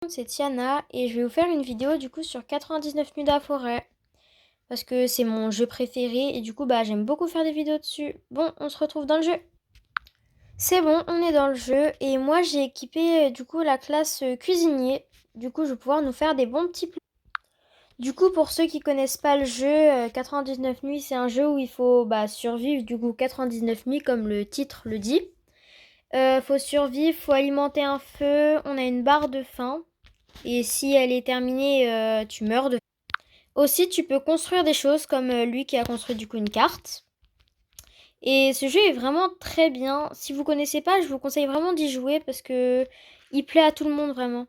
C'est Tiana et je vais vous faire une vidéo du coup sur 99 nuits de la forêt parce que c'est mon jeu préféré et du coup j'aime beaucoup faire des vidéos dessus. Bon, on se retrouve dans le jeu. C'est bon, on est dans le jeu et moi j'ai équipé du coup la classe cuisinier. Du coup je vais pouvoir nous faire des bons petits plats. Du coup pour ceux qui connaissent pas le jeu, 99 nuits c'est un jeu où il faut survivre du coup 99 nuits comme le titre le dit. Faut survivre, faut alimenter un feu, on a une barre de faim. Et si elle est terminée, tu meurs de faim. Aussi, tu peux construire des choses comme lui qui a construit du coup une carte. Et ce jeu est vraiment très bien. Si vous connaissez pas, je vous conseille vraiment d'y jouer parce que il plaît à tout le monde vraiment.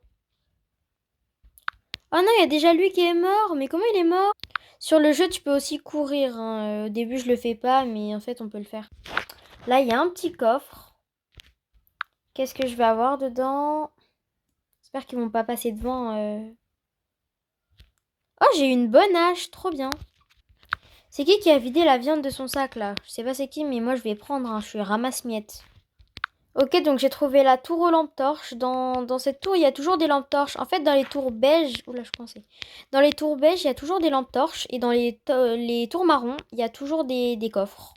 Oh non, il y a déjà lui qui est mort. Mais comment il est mort? Sur le jeu, tu peux aussi courir, hein. Au début, je le fais pas, mais en fait, on peut le faire. Là, il y a un petit coffre. Qu'est-ce que je vais avoir dedans? J'espère qu'ils vont pas passer devant. Oh, j'ai une bonne hache, trop bien. C'est qui a vidé la viande de son sac là? Je sais pas c'est qui, mais moi je vais prendre, hein. Je suis ramasse-miettes. Ok, donc j'ai trouvé la tour aux lampes torches. Dans cette tour, il y a toujours des lampes torches. En fait, dans les tours beiges... Oula, je pensais. Dans les tours beiges, il y a toujours des lampes torches. Et dans les tours marrons, il y a toujours des coffres.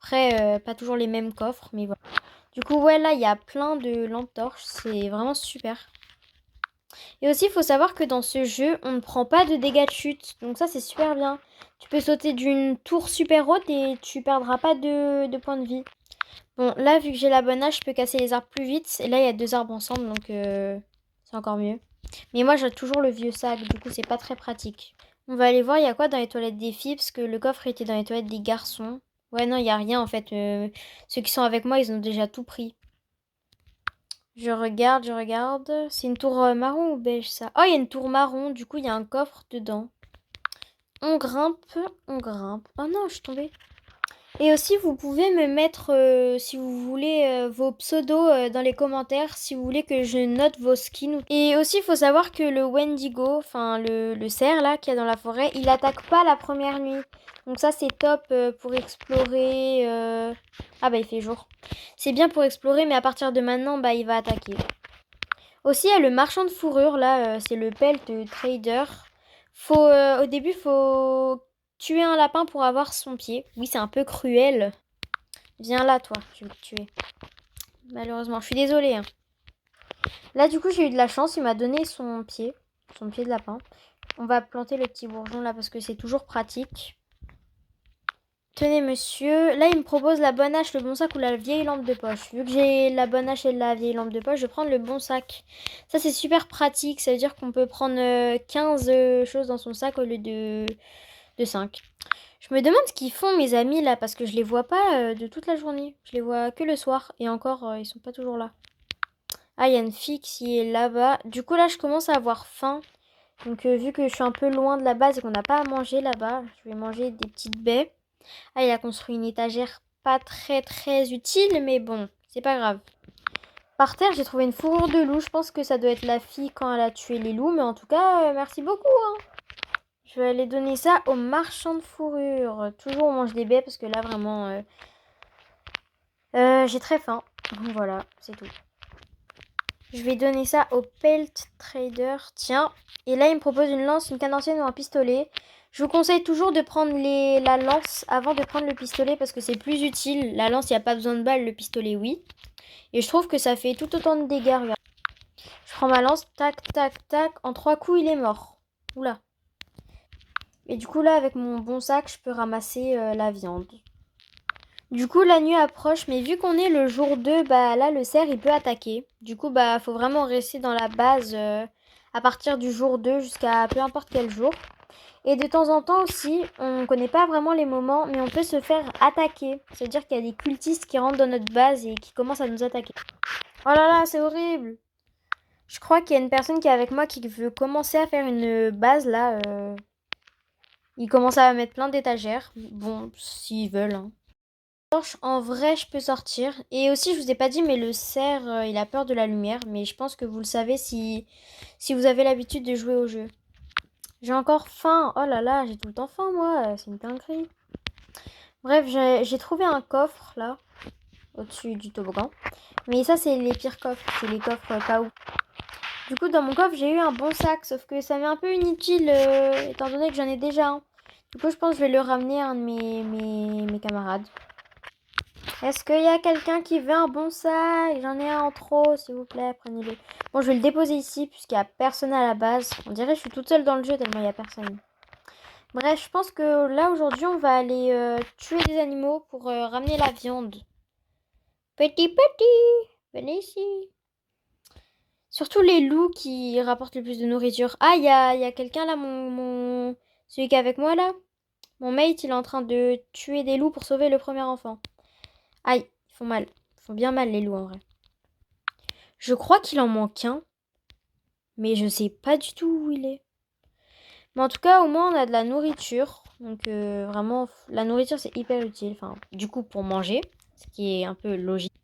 Après, pas toujours les mêmes coffres, mais voilà. Du coup, ouais, là, il y a plein de lampes torches. C'est vraiment super. Et aussi, il faut savoir que dans ce jeu, on ne prend pas de dégâts de chute. Donc ça, c'est super bien. Tu peux sauter d'une tour super haute et tu perdras pas de points de vie. Bon, là, vu que j'ai la bonne hache, je peux casser les arbres plus vite. Et là, il y a deux arbres ensemble, donc c'est encore mieux. Mais moi, j'ai toujours le vieux sac, du coup, c'est pas très pratique. On va aller voir, il y a quoi dans les toilettes des filles, parce que le coffre était dans les toilettes des garçons. Ouais, non, il y a rien, en fait. Ceux qui sont avec moi, ils ont déjà tout pris. Je regarde, je regarde. C'est une tour marron ou beige ça? Oh, il y a une tour marron, du coup il y a un coffre dedans. On grimpe, on grimpe. Oh non, je suis tombée. Et aussi, vous pouvez me mettre, si vous voulez, vos pseudos dans les commentaires, si vous voulez que je note vos skins. Et aussi, il faut savoir que le Wendigo, enfin le cerf là, qu'il y a dans la forêt, il attaque pas la première nuit. Donc ça, c'est top pour explorer. Ah bah, il fait jour. C'est bien pour explorer, mais à partir de maintenant, il va attaquer. Aussi, il y a le marchand de fourrure, là, c'est le pelt trader. Au début, faut tuer un lapin pour avoir son pied. Oui, c'est un peu cruel. Viens là, toi, je vais te tuer. Malheureusement, je suis désolée, hein. Là, du coup, j'ai eu de la chance, il m'a donné son pied de lapin. On va planter le petit bourgeon là parce que c'est toujours pratique. Tenez, monsieur. Là, il me propose la bonne hache, le bon sac ou la vieille lampe de poche. Vu que j'ai la bonne hache et la vieille lampe de poche, je vais prendre le bon sac. Ça, c'est super pratique. Ça veut dire qu'on peut prendre 15 choses dans son sac au lieu de 5. Je me demande ce qu'ils font, mes amis, là, parce que je les vois pas de toute la journée. Je les vois que le soir. Et encore, ils sont pas toujours là. Ah, il y a une fille qui est là-bas. Du coup, là, je commence à avoir faim. Donc, vu que je suis un peu loin de la base et qu'on n'a pas à manger là-bas, je vais manger des petites baies. Ah, il a construit une étagère pas très très utile, mais bon, c'est pas grave. Par terre, j'ai trouvé une fourrure de loup. Je pense que ça doit être la fille quand elle a tué les loups, mais en tout cas, merci beaucoup, hein. Je vais aller donner ça au marchand de fourrure. Toujours on mange des baies parce que là, vraiment, j'ai très faim. Donc voilà, c'est tout. Je vais donner ça au pelt trader. Tiens. Et là, il me propose une lance, une canne ancienne ou un pistolet. Je vous conseille toujours de prendre la lance avant de prendre le pistolet parce que c'est plus utile. La lance, il n'y a pas besoin de balles, le pistolet, oui. Et je trouve que ça fait tout autant de dégâts, regarde. Je prends ma lance, tac, tac, tac. En 3 coups, il est mort. Oula. Et du coup, là, avec mon bon sac, je peux ramasser la viande. Du coup, la nuit approche, mais vu qu'on est le jour 2, là, le cerf, il peut attaquer. Du coup, faut vraiment rester dans la base à partir du jour 2 jusqu'à peu importe quel jour. Et de temps en temps aussi, on ne connaît pas vraiment les moments, mais on peut se faire attaquer. C'est-à-dire qu'il y a des cultistes qui rentrent dans notre base et qui commencent à nous attaquer. Oh là là, c'est horrible! Je crois qu'il y a une personne qui est avec moi qui veut commencer à faire une base là. Il commence à mettre plein d'étagères. Bon, s'ils veulent, hein. En vrai, je peux sortir. Et aussi, je vous ai pas dit, mais le cerf, il a peur de la lumière. Mais je pense que vous le savez si vous avez l'habitude de jouer au jeu. J'ai encore faim. Oh là là, j'ai tout le temps faim, moi. C'est une dinguerie. Bref, j'ai trouvé un coffre, là, au-dessus du toboggan. Mais ça, c'est les pires coffres. C'est les coffres pas où. Du coup, dans mon coffre, j'ai eu un bon sac, sauf que ça m'est un peu inutile, étant donné que j'en ai déjà un. Du coup, je pense que je vais le ramener à un de mes camarades. Est-ce qu'il y a quelqu'un qui veut un bon sac? J'en ai un en trop, s'il vous plaît, prenez-le. Bon, je vais le déposer ici, puisqu'il n'y a personne à la base. On dirait que je suis toute seule dans le jeu, tellement il n'y a personne. Bref, je pense que là, aujourd'hui, on va aller tuer des animaux pour ramener la viande. Petit, venez ici. Surtout les loups qui rapportent le plus de nourriture. Ah, il y a quelqu'un là, celui qui est avec moi là. Mon mate, il est en train de tuer des loups pour sauver le premier enfant. Aïe, ils font mal. Ils font bien mal les loups en vrai. Je crois qu'il en manque un. Mais je sais pas du tout où il est. Mais en tout cas, au moins, on a de la nourriture. Donc vraiment, la nourriture, c'est hyper utile. Enfin, du coup, pour manger. Ce qui est un peu logique.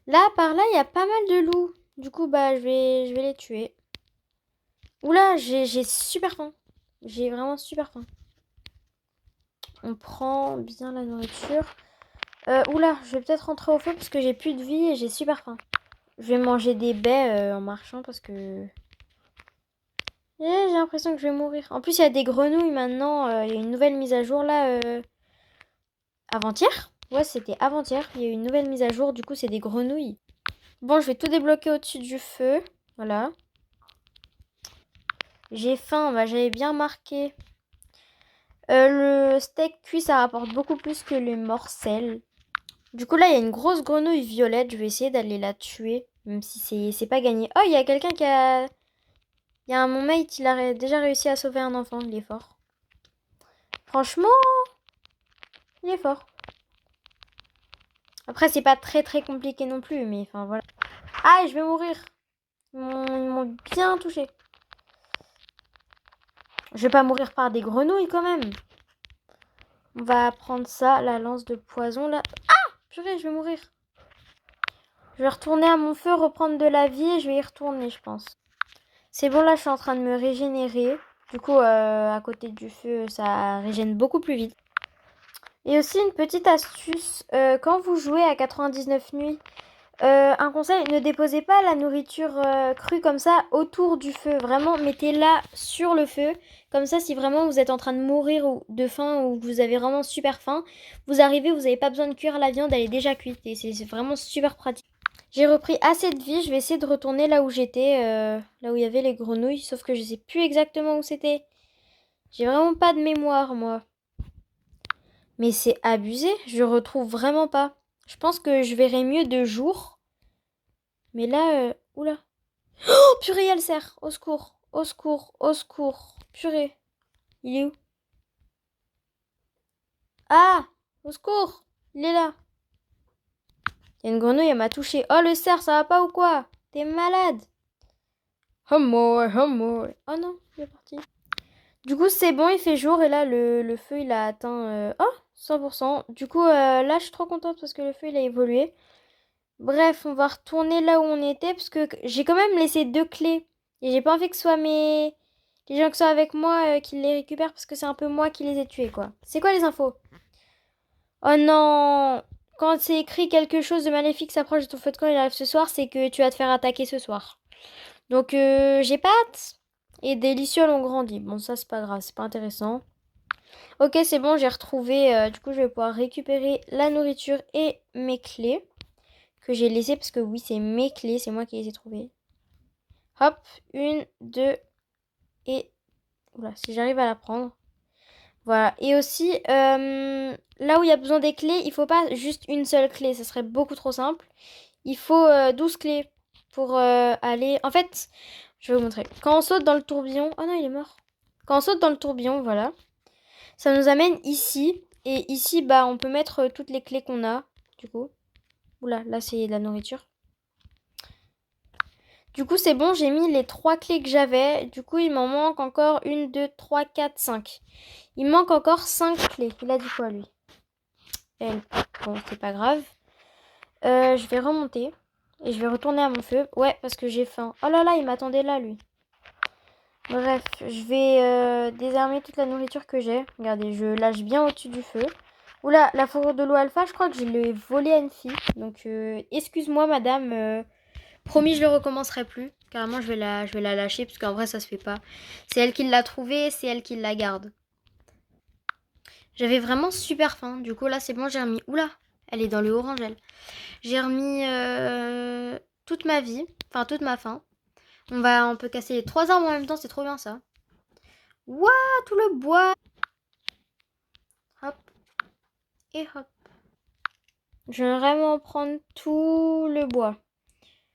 Là, par là, il y a pas mal de loups. Du coup, bah, je vais les tuer. Oula, j'ai super faim. J'ai vraiment super faim. On prend bien la nourriture. Oula, je vais peut-être rentrer au feu parce que j'ai plus de vie et j'ai super faim. Je vais manger des baies en marchant parce que... J'ai l'impression que je vais mourir. En plus, il y a des grenouilles maintenant. Il y a une nouvelle mise à jour là. Avant-hier? Ouais, c'était avant-hier. Il y a eu une nouvelle mise à jour. Du coup, c'est des grenouilles. Bon, je vais tout débloquer au-dessus du feu. Voilà. J'ai faim. Bah, j'avais bien marqué. Le steak cuit, ça rapporte beaucoup plus que le morcel. Du coup, là, il y a une grosse grenouille violette. Je vais essayer d'aller la tuer. Même si c'est pas gagné. Oh, il y a quelqu'un qui a... Il y a mon mate, il a déjà réussi à sauver un enfant. Il est fort. Franchement, il est fort. Après, c'est pas très très compliqué non plus. Mais enfin, voilà. Ah, je vais mourir. Ils m'ont bien touché. Je vais pas mourir par des grenouilles quand même. On va prendre ça, la lance de poison là. Ah, purée, je vais mourir. Je vais retourner à mon feu, reprendre de la vie et je vais y retourner, je pense. C'est bon, là, je suis en train de me régénérer. Du coup, à côté du feu, ça régène beaucoup plus vite. Et aussi, une petite astuce. Quand vous jouez à 99 nuits, un conseil, ne déposez pas la nourriture crue comme ça autour du feu. Vraiment, mettez-la sur le feu. Comme ça, si vraiment vous êtes en train de mourir de faim ou vous avez vraiment super faim, vous arrivez, vous n'avez pas besoin de cuire la viande, elle est déjà cuite. Et c'est vraiment super pratique. J'ai repris assez de vie, je vais essayer de retourner là où j'étais, là où il y avait les grenouilles, sauf que je sais plus exactement où c'était. J'ai vraiment pas de mémoire, moi. Mais c'est abusé, je retrouve vraiment pas. Je pense que je verrai mieux de jour. Mais là, oula. Oh, purée, il y a le cerf. Au secours, au secours, au secours. Purée. Il est où? Ah, au secours. Il est là. Il y a une grenouille, elle m'a touché. Oh, le cerf, ça va pas ou quoi? T'es malade. Oh moi, oh moi. Oh non, il est parti. Du coup, c'est bon, il fait jour et là, le feu, il a atteint... 100%. Du coup, là, je suis trop contente parce que le feu, il a évolué. Bref, on va retourner là où on était parce que j'ai quand même laissé 2 clés. Et j'ai pas envie que ce soit les gens qui sont avec moi qui les récupèrent parce que c'est un peu moi qui les ai tués, quoi. C'est quoi les infos? Oh non! Quand c'est écrit quelque chose de maléfique s'approche de ton feu de camp, il arrive ce soir, c'est que tu vas te faire attaquer ce soir. Donc, j'ai pas hâte. Et des lucioles ont grandi. Bon, ça, c'est pas grave, c'est pas intéressant. Ok, c'est bon, j'ai retrouvé. Du coup, je vais pouvoir récupérer la nourriture et mes clés que j'ai laissées parce que oui, c'est mes clés, c'est moi qui les ai trouvées. Hop, 1, 2 et... Oula, si j'arrive à la prendre. Voilà. Et aussi, là où il y a besoin des clés, il faut pas juste une seule clé. Ça serait beaucoup trop simple. Il faut 12 clés pour aller... En fait, je vais vous montrer. Quand on saute dans le tourbillon... Oh non, il est mort. Quand on saute dans le tourbillon, voilà. Ça nous amène ici. Et ici, bah, on peut mettre toutes les clés qu'on a. Du coup. Oula, là, c'est de la nourriture. Du coup, c'est bon, j'ai mis les 3 clés que j'avais. Du coup, il m'en manque encore 1, 2, 3, 4, 5. Il me manque encore 5 clés. Il a dit quoi, lui? Elle. Bon, c'est pas grave. Je vais remonter. Et je vais retourner à mon feu. Ouais, parce que j'ai faim. Oh là là, il m'attendait là, lui. Bref, je vais désarmer toute la nourriture que j'ai. Regardez, je lâche bien au-dessus du feu. Oula, la fourrure de loup alpha, je crois que je l'ai volée à une fille. Donc, excuse-moi, madame. Promis, je le recommencerai plus. Carrément, je vais la lâcher parce qu'en vrai, ça se fait pas. C'est elle qui l'a trouvée, c'est elle qui la garde. J'avais vraiment super faim. Du coup, là, c'est bon, j'ai remis. Oula, elle est dans le orange, elle. J'ai remis toute ma vie, enfin toute ma faim. On peut casser les 3 arbres en même temps, c'est trop bien ça. Waouh, tout le bois. Hop et hop. Je vais vraiment prendre tout le bois.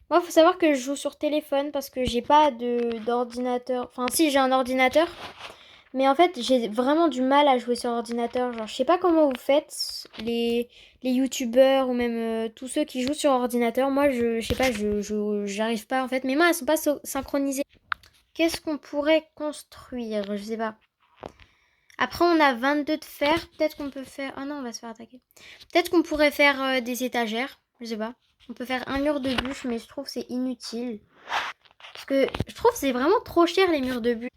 Moi, faut savoir que je joue sur téléphone parce que j'ai pas d'ordinateur. Enfin, si, j'ai un ordinateur. Mais en fait, j'ai vraiment du mal à jouer sur ordinateur. Genre, je sais pas comment vous faites, les youtubeurs ou même tous ceux qui jouent sur ordinateur. Moi, je sais pas, j'arrive pas en fait. Mes mains, elles sont pas synchronisées. Qu'est-ce qu'on pourrait construire? Je sais pas. Après, on a 22 de fer. Peut-être qu'on peut faire... Ah non, on va se faire attaquer. Peut-être qu'on pourrait faire des étagères. Je sais pas. On peut faire un mur de bûches, mais je trouve que c'est inutile. Parce que je trouve que c'est vraiment trop cher les murs de bûches.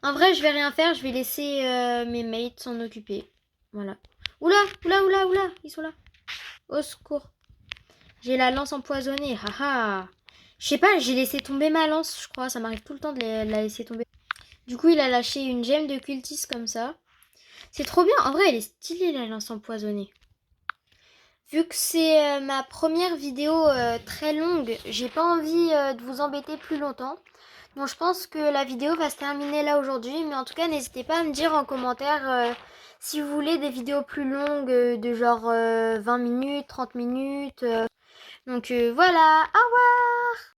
En vrai, je vais rien faire. Je vais laisser mes mates s'en occuper. Voilà. Oula, oula, oula, oula. Ils sont là. Au secours. J'ai la lance empoisonnée. Haha. Je sais pas, j'ai laissé tomber ma lance, je crois. Ça m'arrive tout le temps de la laisser tomber. Du coup, il a lâché une gemme de cultiste comme ça. C'est trop bien. En vrai, elle est stylée, la lance empoisonnée. Vu que c'est ma première vidéo très longue, j'ai pas envie de vous embêter plus longtemps. Bon, je pense que la vidéo va se terminer là aujourd'hui. Mais en tout cas, n'hésitez pas à me dire en commentaire si vous voulez des vidéos plus longues de genre 20 minutes, 30 minutes. Donc voilà, au revoir!